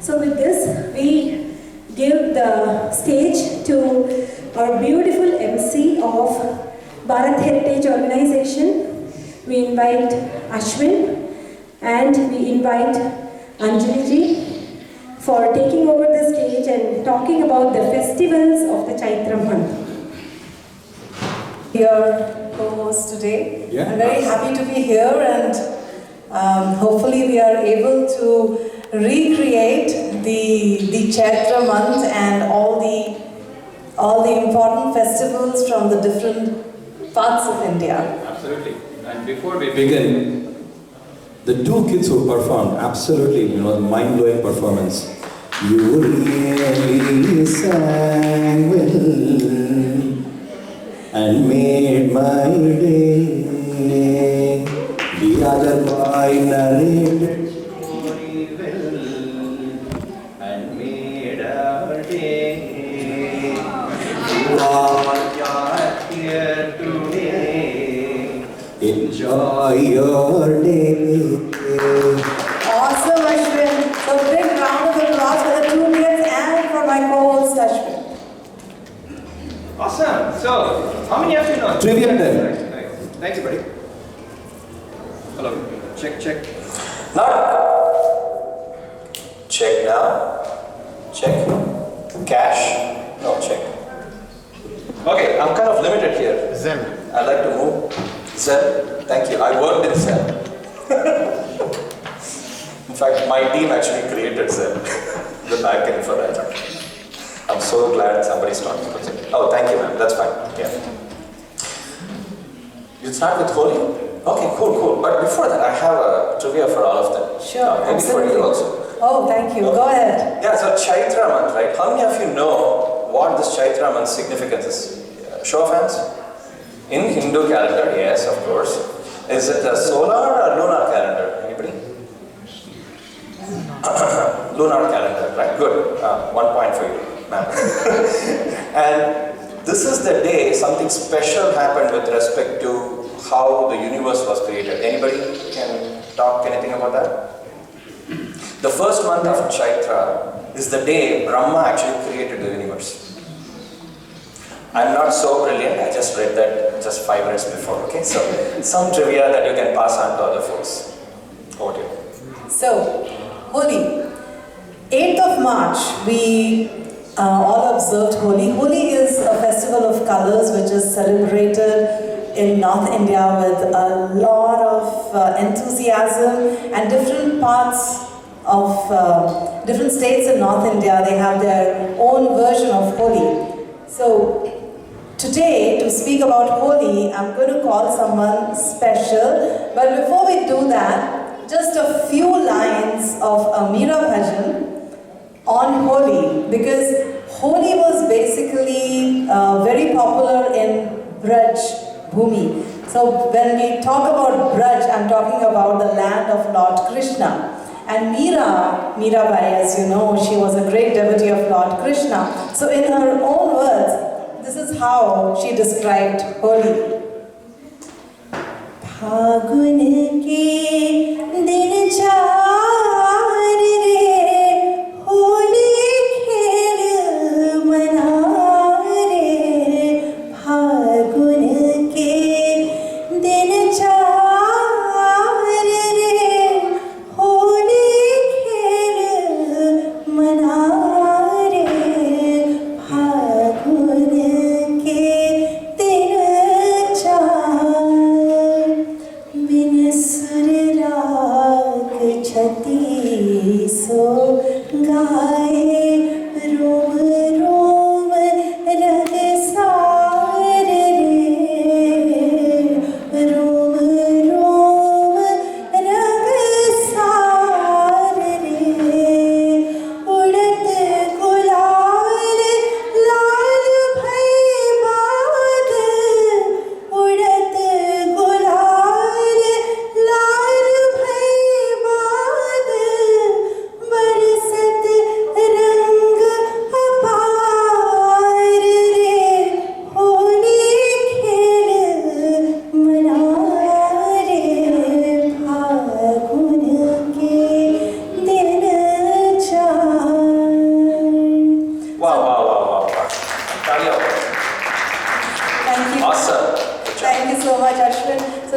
So with this, we give the stage to our beautiful MC of Bharat Heritage Organization. We invite Ashwin and we invite Anjali ji for taking over the stage and talking about the festivals of the Chaitra month. Your co-host today. Yeah. I'm very happy to be here, and hopefully we are able to recreate the Chaitra month and all the important festivals from the different parts of India. Absolutely. And before we begin, the two kids who performed, absolutely, mind-blowing performance. You really sang well and made my day. The other boy narrated very well and made our day. You are here today. Enjoy your day. Awesome, Ashwin. So big round of applause for the two kids and for my co-host Ashwin. Awesome. So, how many of you know? Trivia time. Nice. Thank you, buddy. Hello. Check. Not check now. Check. Cash. No check. Okay, I'm kind of limited here. Zen. I'd like to move. Zen. Thank you. I worked in Zen. In fact, my team actually created Zen. The backend for that. I'm so glad somebody's talking about it. Oh, thank you, ma'am. That's fine. Yeah. You start with Holi? Okay, cool. But before that, I have a trivia for all of them. Sure, Maybe absolutely. for you also. Oh, thank you. Go ahead. Yeah, so Chaitra month, right? How many of you know what this Chaitra month significance is? Show of hands? In Hindu calendar, yes, of course. Is it a solar or lunar calendar? Anybody? Lunar calendar, right? Good. 1 point for you. And this is the day something special happened with respect to how the universe was created. Anybody can talk anything about that? The first month of Chaitra is the day Brahma actually created the universe. I'm not so brilliant, I just read that just 5 minutes before, okay? So, some trivia that you can pass on to other folks. Over to you. So, Holi. 8th of March, we all observed Holi. Holi is a festival of colors which is celebrated in North India with a lot of enthusiasm, and different parts of different states in North India, they have their own version of Holi. So today, to speak about Holi, I'm going to call someone special, but before we do that, just a few lines of a Meera Bhajan on Holi, because Holi was basically very popular in Braj Bhumi. So when we talk about Braj, I'm talking about the land of Lord Krishna. And Meerabai, as you know, she was a great devotee of Lord Krishna. So in her own words, this is how she described Holi. Phagun ke din chaar re, Holi khel mana re. Phagun ke din chaar re, Holi khel mana re. Phagun ke din chaar छती सो गाए रोम रोम रग सार रे रोम रोम रग सार रे उड़त गुलाल लाल भई बाद उड़त गुलाल लाल भई बाद बरसत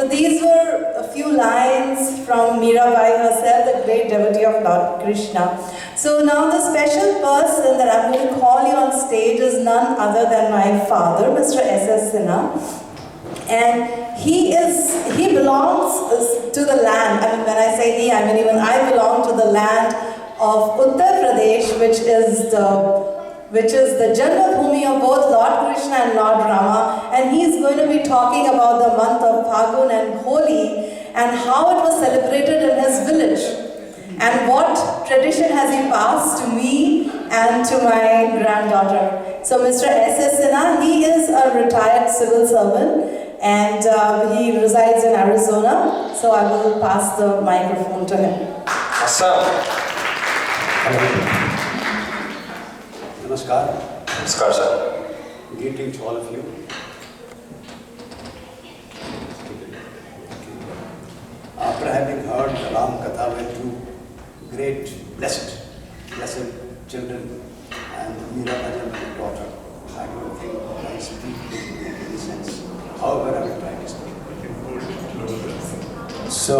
So these were a few lines from Mirabai herself, the great devotee of Lord Krishna. So now the special person that I'm going to call you on stage is none other than my father, Mr. S.S. Sinha. And he belongs to the land. I mean, when I say he, I mean even I belong to the land of Uttar Pradesh, which is the Janmabhoomi of both Lord Krishna and Lord Rama. And he's going to be talking about the month of Phagun and Holi and how it was celebrated in his village. And what tradition has he passed to me and to my granddaughter. So Mr. S.S. Sinha, he is a retired civil servant and he resides in Arizona. So I will pass the microphone to him. Awesome. Namaskar. Namaskar, sir. Greetings to all of you. After having heard the Ram Katha by two great, blessed children and Meera Bhajan, my daughter, I don't think I speak in any sense. However, I will try to speak. So,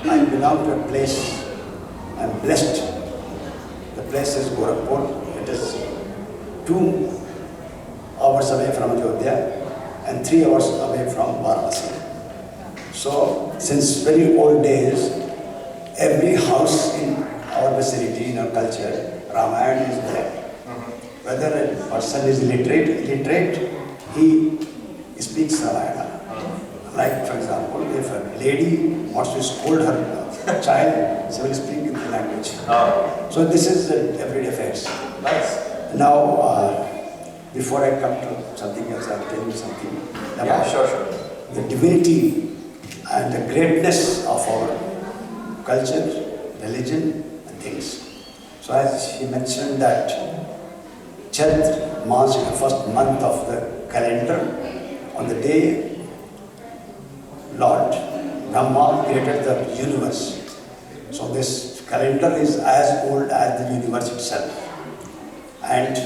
I belong to a place, I'm blessed. The place is Gorakhpur. It is 2 hours away from Ayodhya and 3 hours away from Varanasi. So, since very old days, every house in our vicinity, in our culture, Ramayana is there. Whether a person is illiterate, he speaks Ramayana. Like, for example, if a lady wants to scold her child, she will speak in the language. So this is the everyday affairs. Nice. Now, before I come to something else, I'll tell you something about Yeah, sure. the divinity and the greatness of our culture, religion, and things. So as he mentioned that Chaitra marks the first month of the calendar on the day Lord Brahma created the universe. So this calendar is as old as the universe itself. And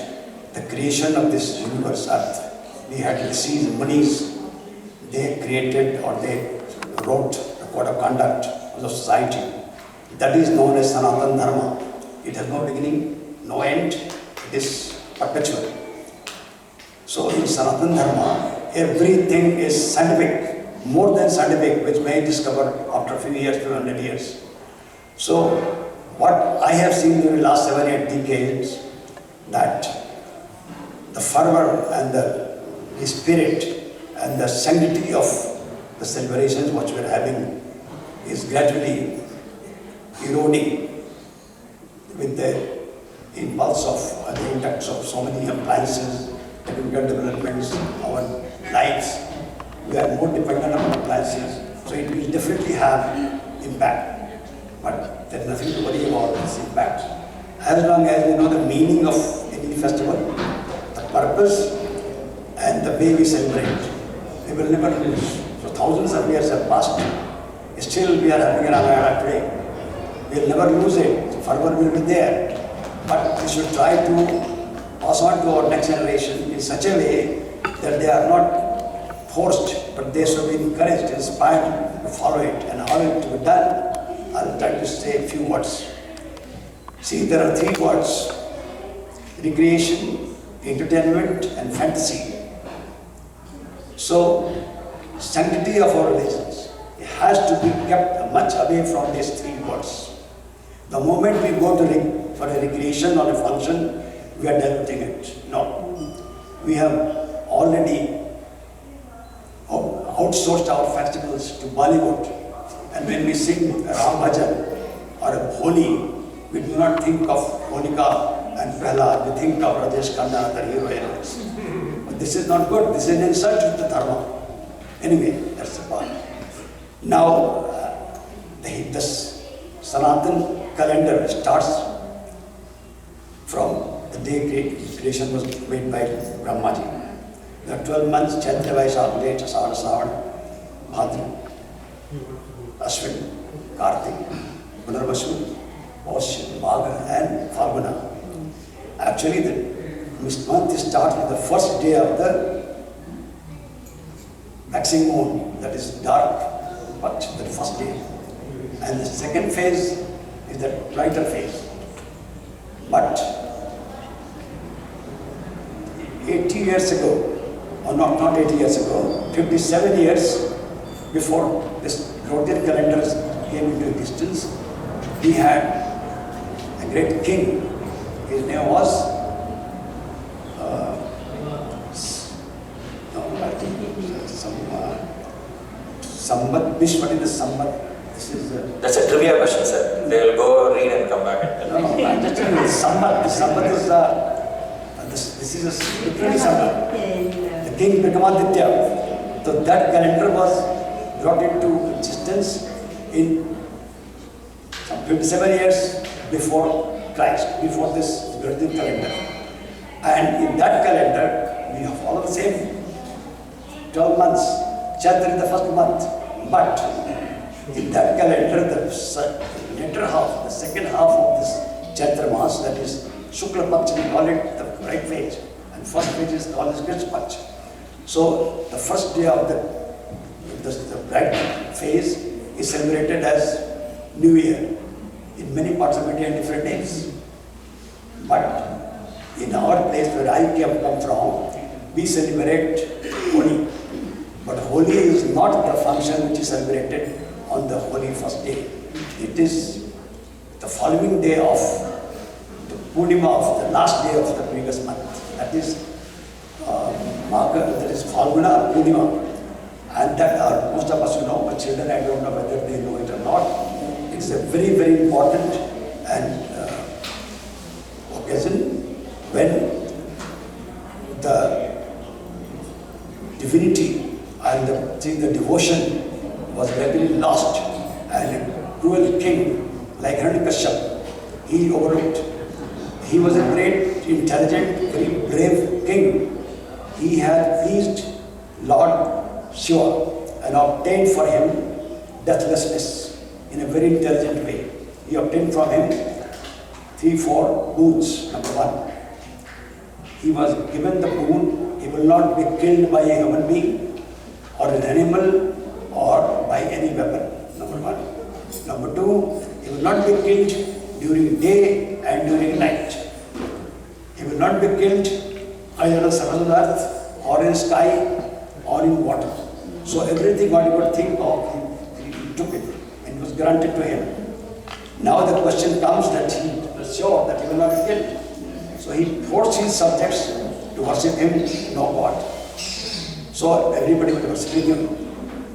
the creation of this universe, Earth, we had received Munis. They created or they wrote the code of conduct of the society. That is known as Sanatana Dharma. It has no beginning, no end. It is perpetual. So in Sanatana Dharma, everything is scientific. More than scientific, which may discover after a few years, 200 years. So, what I have seen during the last 7-8 decades, that the fervor and the spirit and the sanctity of the celebrations which we are having is gradually eroding with the impulse of the index of so many appliances, technical developments, our lives. We are more dependent on appliances, so it will definitely have impact. But there's nothing to worry about this impact. As long as we know the meaning of any festival, the purpose, and the way we celebrate, we will never lose. So thousands of years have passed. Still we are having a Ramayana today. We will never lose it. The fervor will be there. But we should try to pass on to our next generation in such a way that they are not forced, but they should be encouraged, inspired to follow it. And how it will be done, I'll try to say a few words. See, there are 3 words: recreation, entertainment, and fantasy. So, sanctity of our religions, it has to be kept much away from these 3 words. The moment we go to for a recreation or a function, we are diluting it. No. We have already outsourced our festivals to Bollywood. And when we sing Ram Bhajan or a Holi, we do not think of Holika and Prahlad, we think of Rajesh Khanna, the hero heroines. But this is not good, this is an insult to the Dharma. Anyway, that's the part. Now, this Sanatan calendar starts from the day creation was made by Brahmaji. There are 12 months: Chaitra, Vaishakh, Kshetra, Shravan, Bhadra, Ashwin, Kartik, Punarvasu, Posh, Magha, and Phalguna. Actually, this month starts with the first day of the waxing moon, that is dark patch, the first day. And the second phase is the brighter phase. But 80 years ago, or not 80 years ago, 57 years before this Gregorian calendars came into existence, we had a great king. His name was Sambat. What is the Sambat? This is That's a trivia question, sir. They will go read and come back and tell no, you. I'm just telling you, Sambat. The Sambat is this is a literally Sambat. The king Vikramaditya. So that calendar was brought into existence in some 57 years before Christ, before this Gregorian calendar. And in that calendar, we have all the same 12 months. Chaitra is the first month. But in that calendar, the later half, the second half of this Chaitra Mas, that is Shukla Paksha, we call it the bright phase. And first phase is called as Krishna Paksha. So the first day of the bright phase is celebrated as New Year. In many parts of India, different names. But in our place where I come from, we celebrate Holi. But Holi is not the function which is celebrated on the Holi first day. It is the following day of the Purnima of the last day of the previous month. That is Phalguna Purnima. And that most of us know, but children, I don't know whether they know it or not. It's a very, very important and occasion when the divinity and the devotion was gradually lost, and a cruel king like Hiranyakashipu, he overlooked. He was a great, intelligent, very brave king. He had pleased Lord Shiva and obtained for him deathlessness in a very intelligent way. He obtained from him 3-4 boons. Number one, he was given the boon, he will not be killed by a human being or an animal or by any weapon. Number one. Number two, he will not be killed during day and during night. He will not be killed either on the surface of the earth or in sky or in water. So everything what he could think of, he took it and it was granted to him. Now the question comes that he was sure that he will not be killed. So he forced his subjects to worship him, no God. So everybody was worshipping him.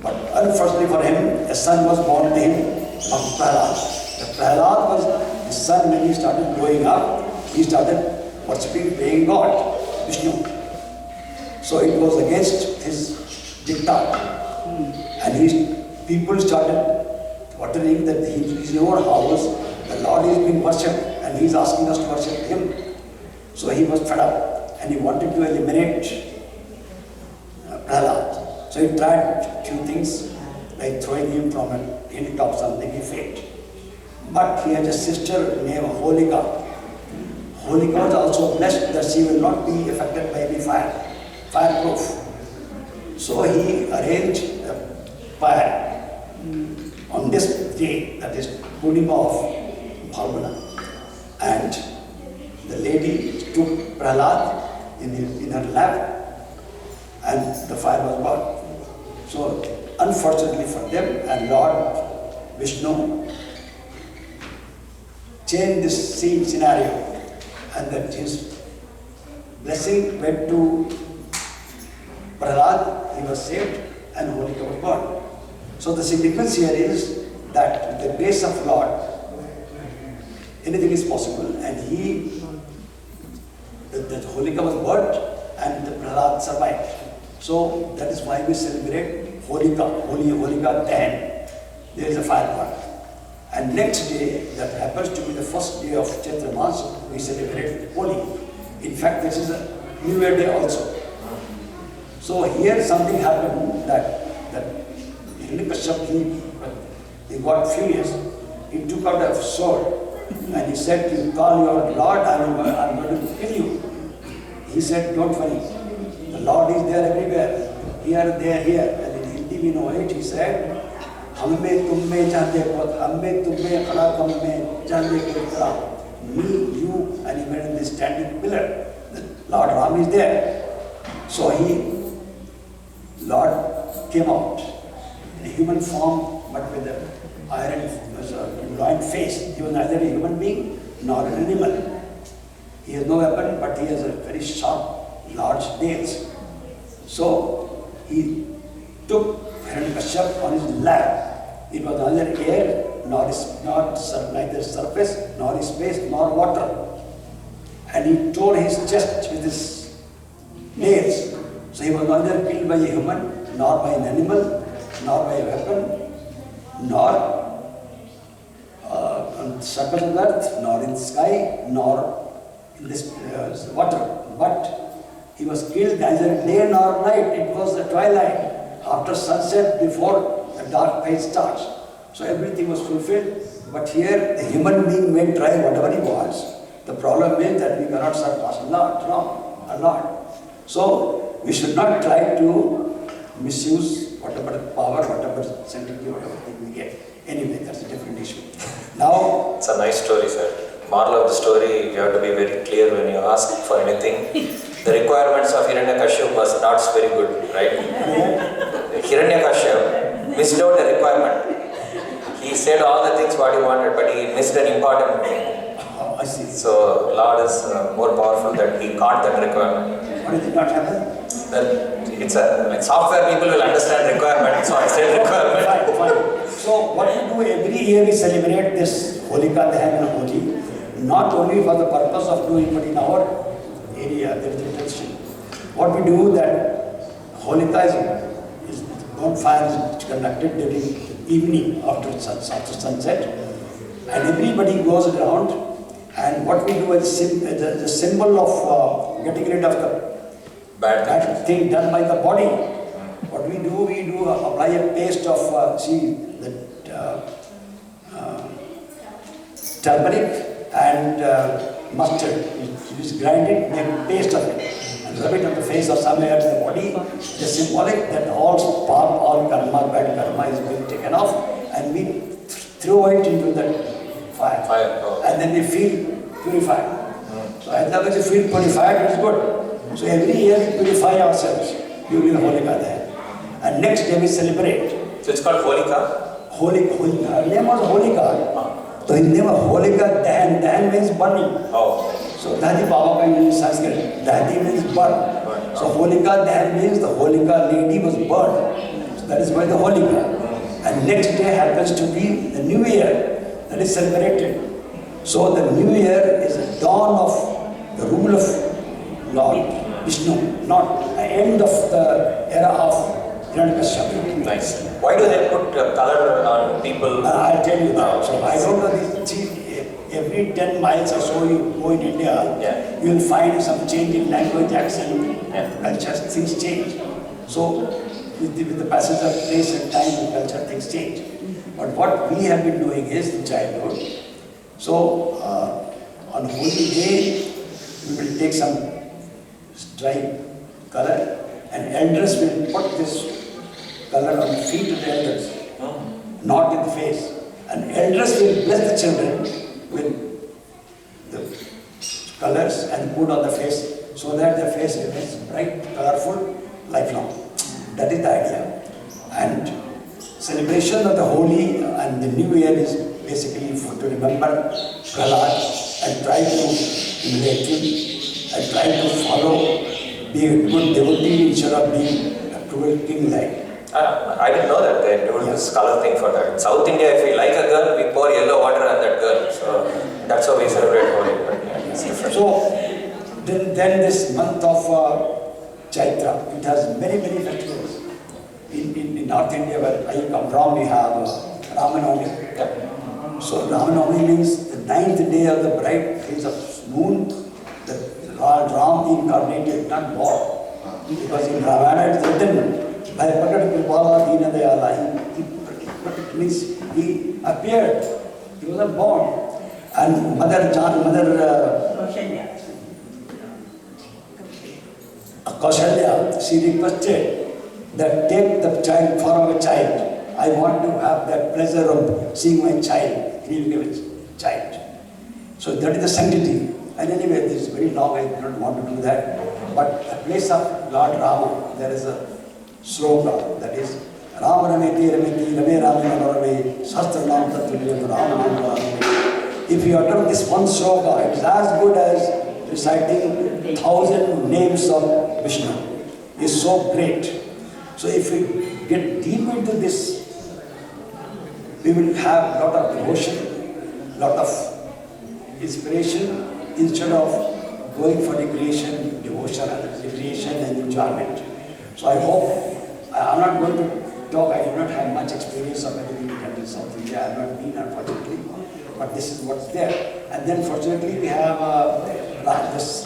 But unfortunately for him, a son was born to him of Prahlad. The Prahlad was his son. When he started growing up, he started worshipping, praying God, Vishnu. So it was against his diktat. And people started uttering that he's in our house, the Lord is being worshipped, and he's asking us to worship him. So he was fed up, and he wanted to eliminate Prahlad. So he tried a few things, like throwing him from a hilltop, something, he failed. But he had a sister named Holika. Holika was also blessed that she will not be affected by any fire, fireproof. So he arranged a fire on this day, that is Purnima of Phalguna. And the lady took Prahlad in her lap, and the fire was burnt. So unfortunately for them, and Lord Vishnu changed this same scenario, and that his blessing went to Prahlad, he was saved, and Holika was born. So the significance here is that with the grace of Lord, anything is possible, and the Holika was burnt, and the Prahlad survived. So that is why we celebrate Holika, Holika Dahan. There is a fire burn. And next day, that happens to be the first day of Chaitra Mas, we celebrate Holi. In fact, this is a New Year day also. So here something happened that Hiranyakashipu, he got furious. He took out a sword and he said, "You call your Lord, I'm going to kill you." He said, "Don't worry. The Lord is there everywhere. Here, there, here." And we know it, he said, हम में तुम में चांदे को, हम में तुम में खड़ा कम में चांदे को इतना, me, you, and even in this standing pillar, the Lord Ram is there. So Lord came out in a human form, but with an iron, lion face. He was neither a human being nor an animal. He has no weapon, but he has a very sharp, large nails. So he took Hiranyakashipu on his lap. It was neither air, neither surface, nor space, nor water. And he tore his chest with his nails. So he was neither killed by a human, nor by an animal, nor by a weapon, nor on the surface of the earth, nor in the sky, nor in this water. But he was killed neither day nor night. It was the twilight, after sunset, before the dark phase starts. So everything was fulfilled. But here, the human being may try whatever he wants. The problem is that we cannot surpass Allah. So we should not try to misuse whatever power, whatever sanctity, whatever thing we get. Anyway, that's a different issue. Now, it's a nice story, sir. Moral of the story, you have to be very clear when you ask for anything. The requirements of Hiranyakashipu was not very good, right? Hiranyakashipu missed out the requirement. He said all the things what he wanted, but he missed an important thing. I see. So Lord is more powerful that he caught that requirement. What did not happen? It's like software people will understand requirement, so I said requirement. Fine. So what we do every year, we celebrate this Holika Dahan and Holi, not only for the purpose of doing, but in our area, there is a tradition. What we do that Holika is bonfire is conducted during evening after sunset, and everybody goes around, and what we do is the symbol of getting rid of the bad thing done by the body. What we do apply a paste of turmeric and mustard. You just grind it, make a paste of it, and rub it on the face or somewhere in the body. The symbolic that all karma, bad karma is being taken off, and we throw it into the fire. And then we feel purified. So as long as you feel purified, it's good. So every year we purify ourselves during Holika Dahan. And next day we celebrate. So it's called Holika? Holika. Her name was Holika. So his name was Holika Dahan. Dahan means burning. Oh. So Dadi Baba can use Sanskrit. Dadi means burn. So Holika Dahan means the Holika lady was burned. So that is why the Holika. And next day happens to be the New Year. That is celebrated. So the New Year is the dawn of the rule of Lord Vishnu, not the end of the era of Hiranyakashipu. Nice. Why do they put color on people? I'll tell you that. So I don't know. Every 10 miles or so you go in India, you will find some change in language, accent, culture, things change. So with the passage of place and time and culture, things change. But what we have been doing is in childhood. So on Holy Day, we will take some dry color, and elders will put this color on the feet of the elders, not in the face. And elders will bless the children with the colors and put on the face so that their face remains bright, colorful, lifelong. That is the idea. And celebration of the Holi and the New Year is basically to remember Prahlad and try to emulate him and try to follow, be a good devotee instead of being a cruel king-like. I didn't know that they do this color thing for that. In South India, if we like a girl, we pour yellow water on that girl. So that's how we celebrate Holi. It's different. So then this month of Chaitra, it has many festivals. In North India, where I come from, we have Ramanavami. So Ramanavami means the 9th day of the bright phase of moon, the Lord Ram incarnated, not born. Because in Ramayana it is written, by Bharat Kripala Dina Dayala, it means he appeared, he wasn't born. And Mother Kaushalya, she requested that take the child from a child. I want to have that pleasure of seeing my child, healing a child. So that is the sanctity. And anyway, this is very long, I do not want to do that. But the place of Lord Rama, there is a sloka that is Rama Rameti Rameti Rame Rame Rame Shastra Nam Tattva Rama Rame. If you utter this one sloka, it is as good as reciting 1,000 names of Vishnu. It's so great. So if we get deep into this, we will have a lot of devotion, lot of inspiration, instead of going for recreation, devotion, recreation and enjoyment. So I hope, I'm not going to talk, I do not have much experience of anything in South India, I have not been unfortunately, but this is what's there. And then fortunately we have this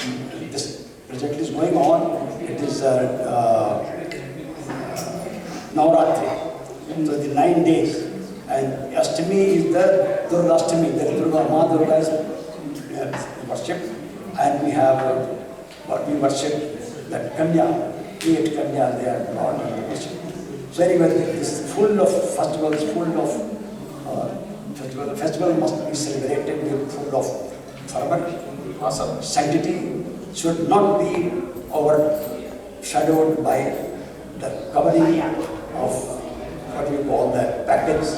project is going on, it is Navratri, so the 9 days. And Ashtami is the Durga Ashtami, the Durga, Ma Durga is worship. And we have what we worship, that Kanya, 8 Kanya, they are born in the worship. So anyway, this is full of festivals, full of festival. The festival must be celebrated with full of fervor. Awesome. Sanctity should not be overshadowed by the covering of what we call the package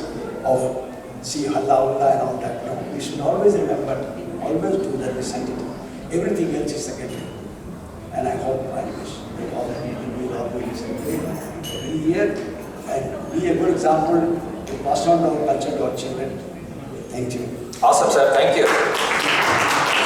of see Halla and all that. No, we should always remember, always do that with sanctity. Everything else is secondary. And I hope, I wish that all the people will always celebrate every year and be a good example to pass on our culture to our children. Thank you. Awesome, sir. Thank you.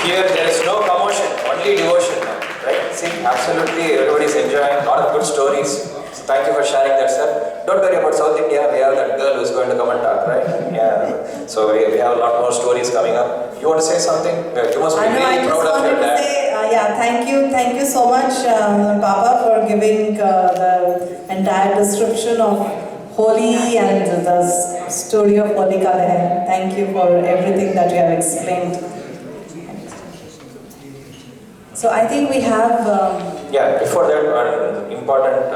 Here there is no commotion, only devotion, right? See, absolutely, everybody's enjoying. A lot of good stories. So thank you for sharing that, sir. Don't worry about South India. We have that girl who's going to come and talk, right? Yeah. So we have a lot more stories coming up. You want to say something? You must be really proud of your dad. Thank you so much, Papa, for giving the entire description of Holi and the story of Holika Dahan. Thank you for everything that you have explained. So I think we have... before that, an important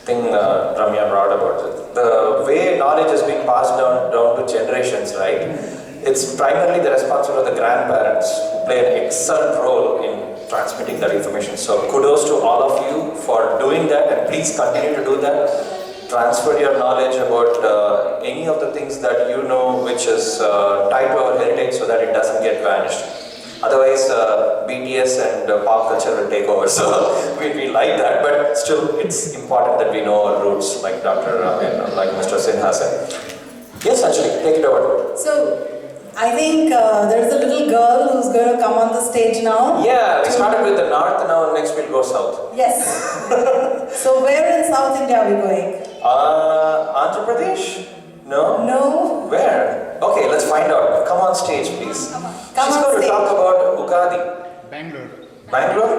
thing Ramya brought about it. The way knowledge is being passed down to generations, right? It's primarily the responsibility of the grandparents who play an excellent role in transmitting that information. So kudos to all of you for doing that, and please continue to do that. Transfer your knowledge about any of the things that you know which is tied to our heritage so that it doesn't get vanished. Otherwise, BTS and pop culture will take over. So we like that, but still it's important that we know our roots, like like Mr. Sinha said. Yes, Anjali, take it over. So, I think there's a little girl who's going to come on the stage now. Yeah, we started with the north, now next we'll go south. Yes. So where in South India are we going? Andhra Pradesh? No? No. Where? Okay, let's find out. Come on stage, please. Come She's on going to stage. talk about Ugadi. Bangalore. Bangalore?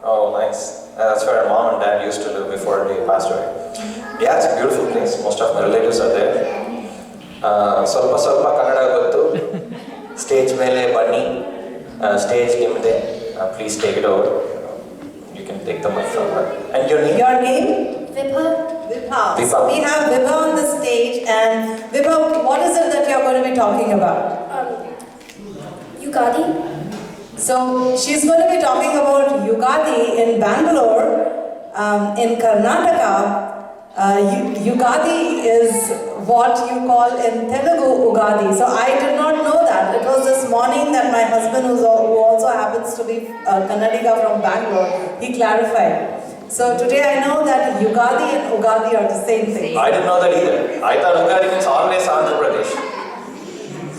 Oh, nice. That's where mom and dad used to live before they passed away. Yeah, it's a beautiful place. Most of my relatives are there. ಸ್ವಲ್ಪ ಕನ್ನಡ ಗೊತ್ತು stage ಮೇಲೆ ಬನ್ನಿ stage ನಿಮ್ಮದೇ please take it over you can take the mic from her and your name Vibha. So we have Vibha on the stage, and Vibha, what is it that you're going to be talking about? Ugadi. So she's going to be talking about Ugadi in Bangalore, in Karnataka. Ugadi is what you call in Telugu Ugadi. So I did not know that. It was this morning that my husband, who also happens to be Kannadiga from Bangalore, he clarified. So today I know that Ugadi and Ugadi are the same thing. I didn't know that either. I thought Ugadi means always Andhra Pradesh.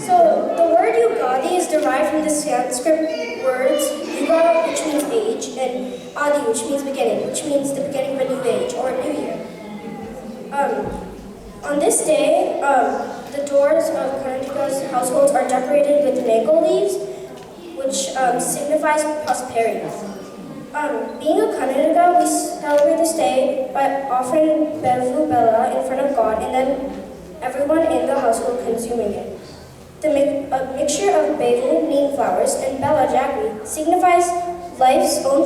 So the word Ugadi is derived from the Sanskrit words Yuga, which means age, and Adi, which means beginning, which means the beginning of a new age or a new year. On this day, the doors of Karnataka's households are decorated with mango leaves, which signifies prosperity. Being a Karnataka, we celebrate this day by offering Bevu Bella in front of God and then everyone in the household consuming it. A mixture of Bevu, neem flowers, and Bella Jaggery signifies life's own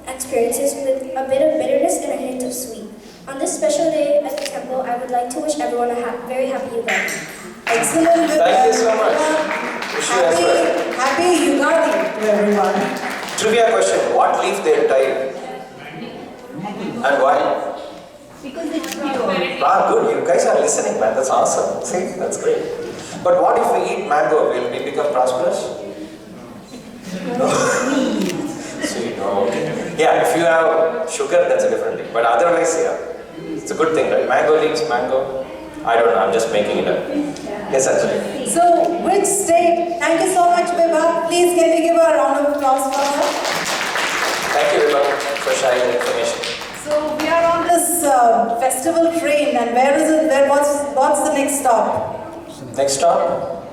experiences with a bit of bitterness and a hint of sweet. On this special day at the temple, I would like to wish everyone a very happy Ugadi. Excellent. Thank you so much. Wish you as well. Happy Ugadi to everyone. Trivia question, what leaf they tie? And why? Because it's pure. Ah, good, you guys are listening, man, that's awesome. See, that's great. But what if we eat mango, will we become prosperous? No. Sweet, no. Yeah, if you have sugar, that's a different thing. But otherwise, yeah, it's a good thing, right? Mango leaves, mango. I don't know, I'm just making it up. Yes, Anjali. So, which state? Thank you so much, Vibha. Please, can we give a round of applause for her? Thank you, Vidwan, for sharing the information. So, we are on this festival train, and where is it? What's the next stop? Next stop?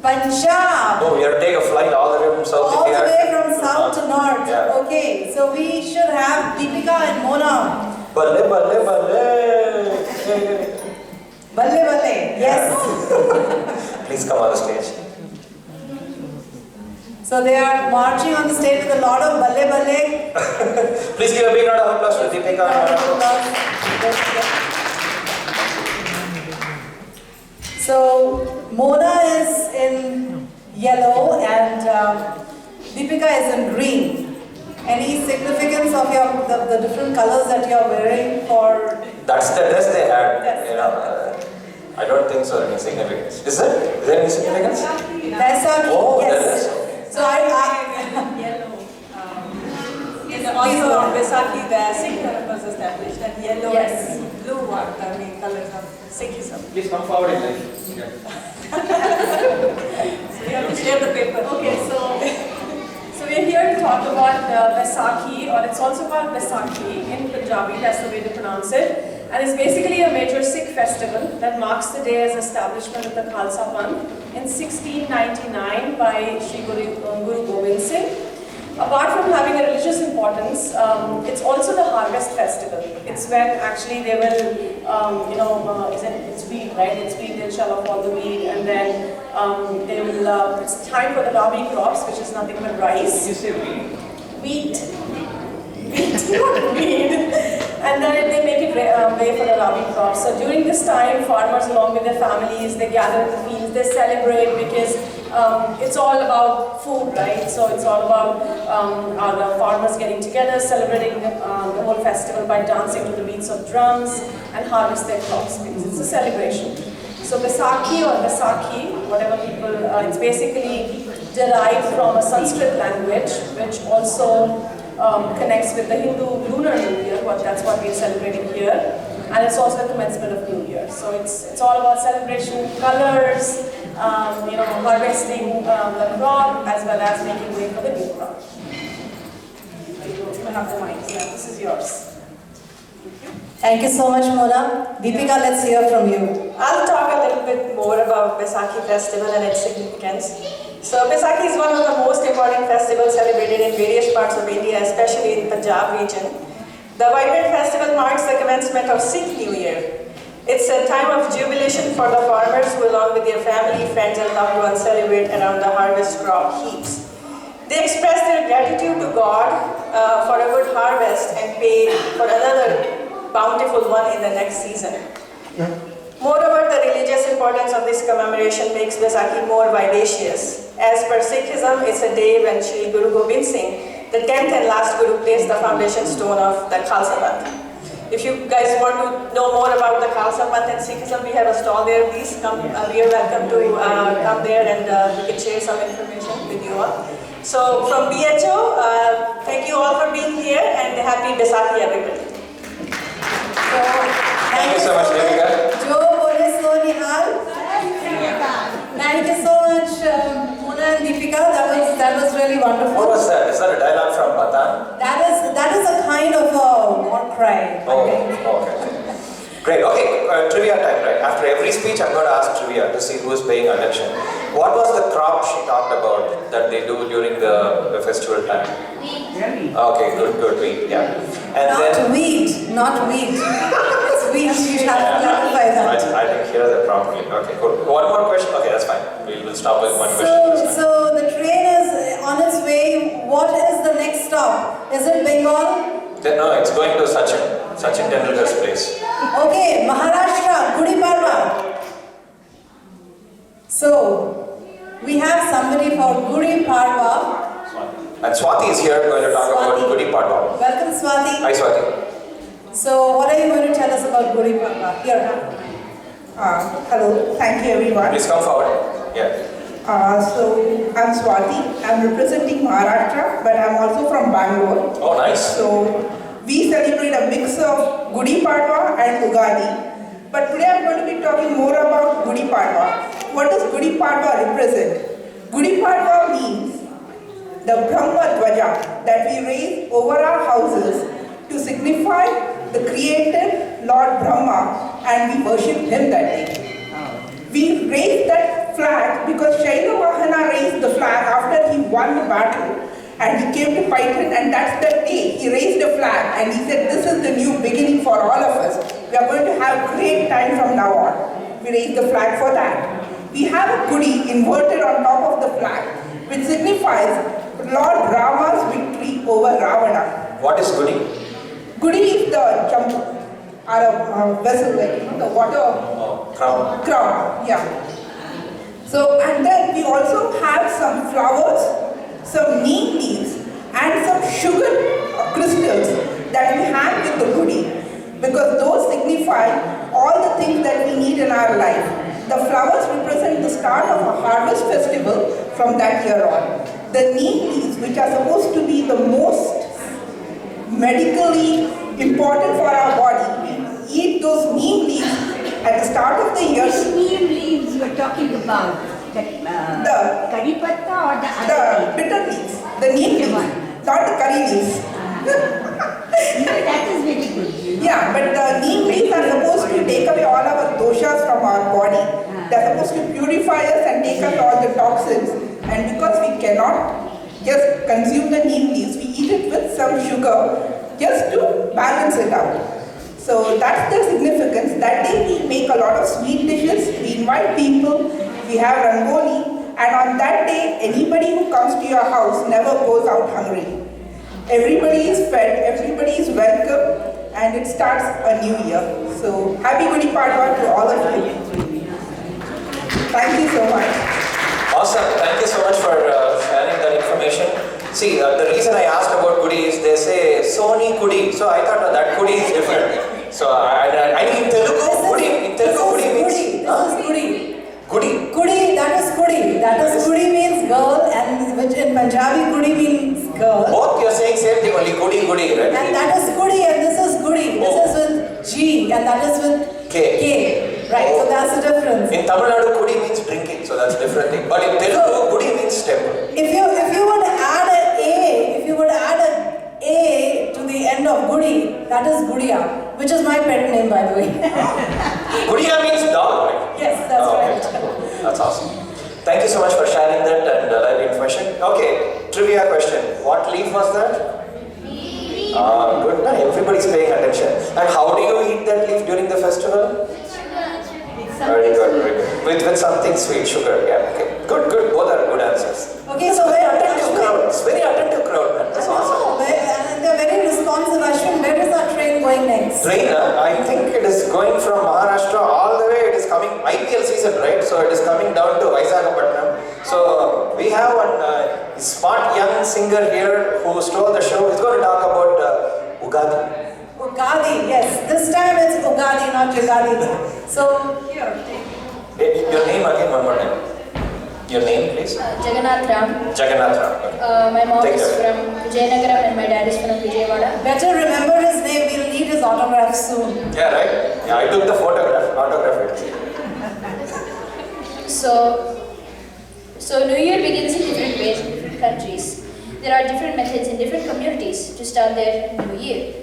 Punjab. Oh, we are taking a flight all the way from South All India. the way from south to north. Yeah. Okay, so we should have Deepika and Mona. Balle, balle, balle. Balle balle, yes. Please come on the stage. So they are marching on the stage with a lot of balle balle. Please give a big round of applause to Deepika. So Mona is in yellow and Deepika is in green. Any significance of the different colors that you are wearing for? That's the dress they had. Yes. You know, I don't think so. Any significance? Is there? Is there any significance? Vaisakhi, Oh, yes. there is. So Yellow. In also Vaisakhi, the Sikh धर्म was established, and yellow Yes. and blue are the main colors of Sikhism. Please come forward in line. Yeah. So you have to share the paper. Okay, so we're here to talk about Vaisakhi, or it's also called Vaisakhi in Punjabi, that's the way to pronounce it. And it's basically a major Sikh festival that marks the day as establishment of the Khalsa Panth in 1699 by Sri Guru Gobind Singh. Apart from having a religious importance, it's also the harvest festival. It's when actually they will, it's wheat, right? It's wheat, they'll shell off all the wheat, and then they will, it's time for the rabi crops, which is nothing but rice. You say wheat? Wheat, not weed. And then they make it way for the rabi crops. So during this time, farmers along with their families, they gather in the fields, they celebrate because it's all about food, right? So it's all about our farmers getting together, celebrating the whole festival by dancing to the beats of drums and harvest their crops because it's a celebration. So Vaisakhi or Vaisakhi, whatever people, it's basically derived from a Sanskrit language, which also connects with the Hindu Lunar New Year, that's what we're celebrating here. And it's also the commencement of New Year. So it's all about celebration, colors, harvesting the crop as well as making way for the new crop. You have the mic. Yeah, this is yours. Thank you so much, Mona. Deepika, let's hear from you. I'll talk a little bit more about Vaisakhi festival and its significance. So Vaisakhi is one of the most important festivals celebrated in various parts of India, especially in Punjab region. The vibrant festival marks the commencement of Sikh New Year. It's a time of jubilation for the farmers who along with their family, friends and loved ones celebrate around the harvest crop heaps. They express their gratitude to God for a good harvest and pay for another bountiful one in the next season. Moreover, the religious importance of this commemoration makes Vaisakhi more vivacious. As per Sikhism, it's a day when Sri Guru Gobind Singh, the 10th and last Guru, placed the foundation stone of the Khalsa Panth. If you guys want to know more about the Khalsa Panth and Sikhism, we have a stall there. Please come. We are welcome to come there and we can share some information with you all. So from BHO, thank you all for being here and happy Vaisakhi everybody. So, Thank you so much, Deepika. Jo bole so nihal. Thank you so much, Mona and Deepika. That was really wonderful. What was that? Is that a dialogue from Bharat? That is a kind of a war cry. Oh, okay. Great. Okay, trivia time, right? After every speech, I'm going to ask trivia to see who's paying attention. What was the crop she talked about that they do during the festival time? Okay, good, wheat, yeah. And Not wheat. It's wheat. You should have to clarify that. I didn't hear that properly. Okay, cool. One more question. Okay, that's fine. We'll stop with one question. So the train is on its way. What is the next stop? Is it Bengal? No, it's going to Sachin Tendulkar's place. Okay, Maharashtra, Gudi Padwa. So, we have somebody for Gudi Padwa. And Swati is here going to talk about Gudi Padwa. Welcome, Swati. Hi, Swati. So, what are you going to tell us about Gudi Padwa? Here. Hello, thank you everyone. Please come forward. Yeah. So, I'm Swati. I'm representing Maharashtra, but I'm also from Bangalore. Oh, nice. So, we celebrate a mix of Gudi Padwa and Ugadi. But today I'm going to be talking more about Gudi Padwa. What does Gudi Padwa represent? Gudi Padwa means the Brahma Dwaja that we raise over our houses to signify the created Lord Brahma, and we worship him that day. We raise that flag because Shailvahana raised the flag after he won the battle, and he came to fight it, and that's the day he raised the flag and he said, this is the new beginning for all of us. We are going to have great time from now on. We raised the flag for that. We have a Gudi inverted on top of the flag, which signifies Lord Rama's victory over Ravana. What is Gudi? Gudi is the jump, or vessel, like the water crown. Yeah. So, and then we also have some flowers, some neem leaves, and some sugar crystals that we have with the Gudi, because those signify all the things that we need in our life. The flowers represent the start of a harvest festival from that year on. The neem leaves, which are supposed to be the most medically important for our body, we eat those neem leaves at the start of the year. Which neem leaves you are talking about? The curry patta or the other leaf? The bitter leaves, the neem leaves, not the curry leaves. No, that is very good. Yeah, but the neem leaves are supposed to take away all our doshas from our body. They are supposed to purify us and take away all the toxins. And because we cannot just consume the neem leaves, we eat it with some sugar just to balance it out. So that's the significance. That day we make a lot of sweet dishes, we invite people, we have rangoli, and on that day anybody who comes to your house never goes out hungry. Everybody is fed, everybody is welcome, and it starts a new year. So happy Gudi Padwa to all of you. Thank you so much. Awesome. Thank you so much for sharing that information. See, the reason I asked about Gudi is they say Soni Kudi. So I thought that Kudi is different. So I mean in Telugu, Gudi. In Telugu, Gudi means... This is Gudi. Gudi. Gudi, that is Gudi. That is Gudi means girl, and which in Punjabi Gudi means girl. Both you're saying same thing, only Gudi, right? And that is Gudi and this is Gudi. This is with G and that is with K. Right, so that's the difference. In Tamil Nadu, Gudi means drinking, so that's a different thing. But in Telugu, Gudi means temple. If you were to add an A to the end of Gudi, that is Gudiya, which is my pet name, by the way. Gudiya means dog, right? Yes, that's right. That's awesome. Thank you so much for sharing that and that information. Okay, trivia question. What leaf was that? Good. Everybody's paying attention. And how do you eat that leaf during the festival? Very good, very good. With something sweet, sugar. Yeah. Okay. Good. Both are good answers. Okay, so very attentive crowd. It's very attentive crowd, man. That's awesome. And they're very responsive. Ashwin, where is our train going next? Train, I think it is going from Maharashtra all the way. It is coming IPL season, right? So it is coming down to Visakhapatnam. So we have one smart young singer here who stole the show. He's going to talk about Ugadi. Ugadi, yes. This time it's Ugadi, not Yugadi. So, here, your name again, one more time. Your name, please? Jagannath Ram. Jagannath Ram. My mom is from Vijayanagaram and my dad is from Vijayawada. Better remember his name, we'll need his autograph soon. Yeah, right? Yeah, I took the autograph it. So New Year begins in different ways in different countries. There are different methods in different communities to start their New Year.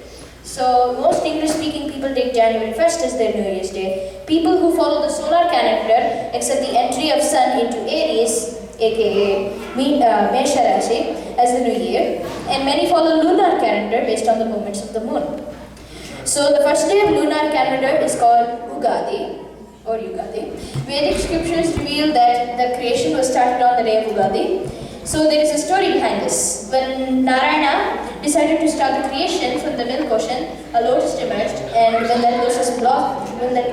So most English-speaking people take January 1st as their New Year's Day. People who follow the solar calendar accept the entry of Sun into Aries, aka Mesha Rashi, as the New Year, and many follow lunar calendar based on the movements of the moon. So the first day of lunar calendar is called Ugadi, or Yugadi. Vedic scriptures reveal that the creation was started on the day of Ugadi. So there is a story behind this. When Narayana decided to start the creation from the milk ocean, a lotus emerged, and when that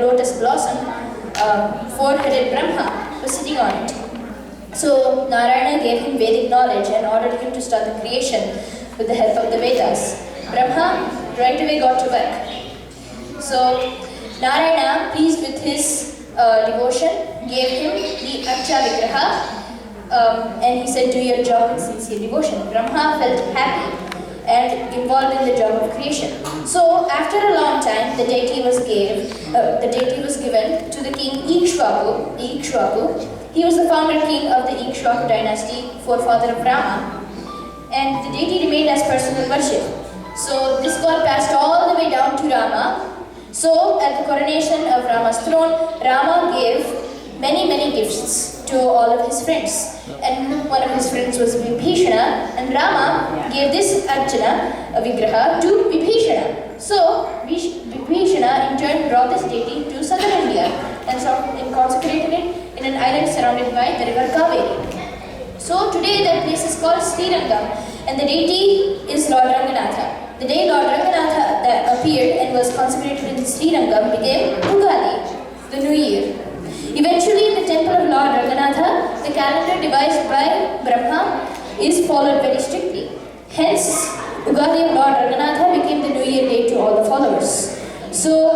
lotus blossomed, four-headed Brahma was sitting on it. So Narayana gave him Vedic knowledge and ordered him to start the creation with the help of the Vedas. Brahma right away got to work. So Narayana, pleased with his devotion, gave him the Archa Vigraha, and he said, do your job with sincere devotion. Brahma felt happy and involved in the job of creation. So after a long time, the deity was given to the king Ikshvaku. He was the founder king of the Ikshvaku dynasty, forefather of Rama, and the deity remained as personal worship. So this got passed all the way down to Rama. So at the coronation of Rama's throne, Rama gave many gifts to all of his friends. And one of his friends was Vibhishana, and Rama gave this Arjuna Vigraha to Vibhishana. So Vibhishana in turn brought this deity to southern India and consecrated it in an island surrounded by the river Kaveri. So today that place is called Srirangam, and the deity is Lord Ranganatha. The day Lord Ranganatha appeared and was consecrated in Srirangam became Ugadi, the new year. Eventually, in the temple of Lord Ranganatha, the calendar devised by Brahma is followed very strictly. Hence, Ugadi of Lord Ranganatha became the New Year day to all the followers. So,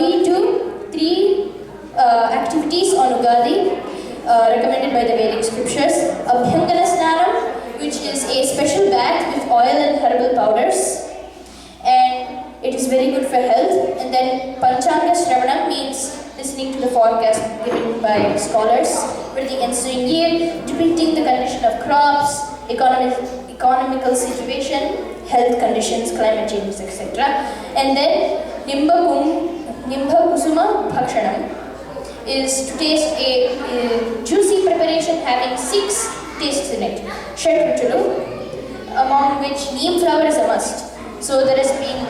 we do 3 activities on Ugadi recommended by the Vedic scriptures. Abhyangana Snanam, which is a special bath with oil and herbal powders, and it is very good for health. And then Panchanga Shravanam means listening to the forecast given by scholars for the ensuing year, depicting the condition of crops, economical situation, health conditions, climate changes, etc. And then Nimbha Kusuma Bhakshanam is to taste a juicy preparation having 6 tastes in it. Kshetra, among which neem flower is a must. So there has been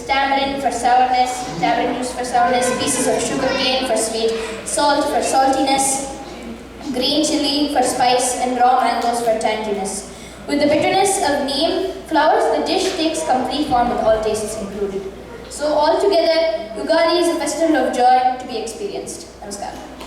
tamarind for sourness, tamarind juice for sourness, pieces of sugar cane for sweet, salt for saltiness, green chili for spice, and raw mangoes for tanginess. With the bitterness of neem flowers, the dish takes complete form with all tastes included. So altogether, Ugadi is a festival of joy to be experienced. Namaskar.